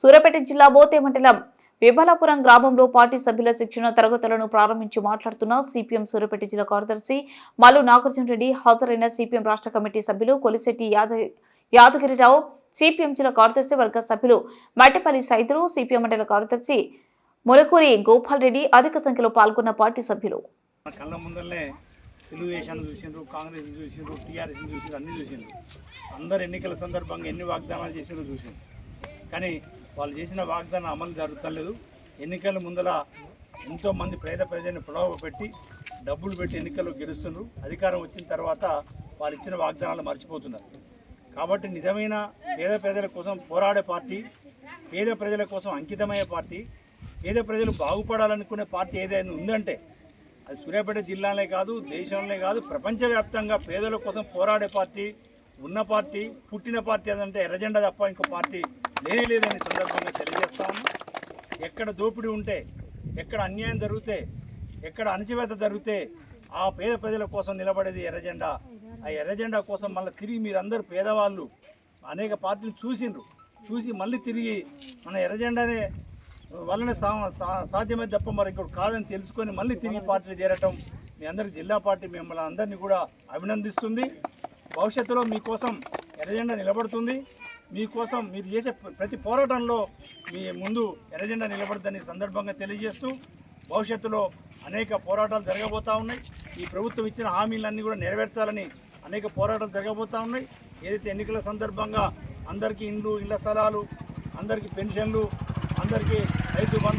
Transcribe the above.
సూర్యాపేట జిల్లా బోతే మండలం విమలాపురం గ్రామంలో పార్టీ సభ్యుల శిక్షణ తరగతులను ప్రారంభించి మాట్లాడుతున్న సిపిఎం సూర్యాపేట జిల్లా కార్యదర్శి మల్లు నాగార్జున రెడ్డి, హాజరైన సిపిఎం రాష్ట్ర కమిటీ సభ్యులు కొలిశెట్టి యాదగిరిరావు, సిపిఎం జిల్లా కార్యదర్శి వర్గ సభ్యులు మట్టపల్లి సైదులు, సిపిఎం మండల కార్యదర్శి ములకూరి గోపాల్ రెడ్డి అధిక సంఖ్యలో పాల్గొన్న పార్టీ సభ్యులు. తెలుగుదేశాన్ని చూసిండ్రు, కాంగ్రెస్ చూసిండ్రు, టీఆర్ఎస్ చూసిండ్రు, అన్నీ చూసిండ్రు. అందరు ఎన్నికల సందర్భంగా ఎన్ని వాగ్దానాలు చేసిండ్రో చూసిండ్రు. కానీ వాళ్ళు చేసిన వాగ్దానం అమలు జరుగుతలేదు. ఎన్నికల ముందర ఎంతోమంది పేద ప్రజలను ప్రలోభ పెట్టి డబ్బులు పెట్టి ఎన్నికల్లో గెలుస్తున్నారు. అధికారం వచ్చిన తర్వాత వాళ్ళు ఇచ్చిన వాగ్దానాలు మర్చిపోతున్నారు. కాబట్టి నిజమైన పేద ప్రజల కోసం పోరాడే పార్టీ, పేద ప్రజల కోసం అంకితమయ్యే పార్టీ, పేద ప్రజలు బాగుపడాలనుకునే పార్టీ ఏదైనా ఉందంటే అది సూర్యాపేట జిల్లానే కాదు, దేశంలోనే కాదు, ప్రపంచవ్యాప్తంగా పేదల కోసం పోరాడే పార్టీ ఉన్న పార్టీ, పుట్టిన పార్టీ అదంటే ఎర్రజెండా తప్ప ఇంకో పార్టీ లేదని సందర్భంగా తెలియజేస్తాము. ఎక్కడ దోపిడీ ఉంటే, ఎక్కడ అన్యాయం జరిగితే, ఎక్కడ అణచివేత జరిగితే ఆ పేద ప్రజల కోసం నిలబడేది ఎర్రజెండా. ఆ ఎర్రజెండా కోసం మళ్ళీ తిరిగి మీరందరూ పేదవాళ్ళు అనేక పార్టీలు చూసి మళ్ళీ తిరిగి మన ఎర్రజెండానే వల్లనే సాధ్యమైతే తప్ప మరి ఇంకోటి కాదని తెలుసుకొని మళ్ళీ తిరిగి పార్టీలు చేరటం మీ అందరికి జిల్లా పార్టీ మిమ్మల్ని అందరినీ కూడా అభినందిస్తుంది. భవిష్యత్తులో మీకోసం ఎర్రజెండా నిలబడుతుంది. మీకోసం మీరు చేసే ప్రతి పోరాటంలో మీ ముందు ఎర్రజెండా నిలబడుతుందని సందర్భంగా తెలియజేస్తూ భవిష్యత్తులో అనేక పోరాటాలు జరగబోతూ ఉన్నాయి. ఈ ప్రభుత్వం ఇచ్చిన హామీలన్నీ కూడా నెరవేర్చాలని అనేక పోరాటాలు జరగబోతూ ఉన్నాయి. ఏదైతే ఎన్నికల సందర్భంగా అందరికీ ఇళ్ల స్థలాలు, అందరికీ పెన్షన్లు, అందరికీ రైతు బంధు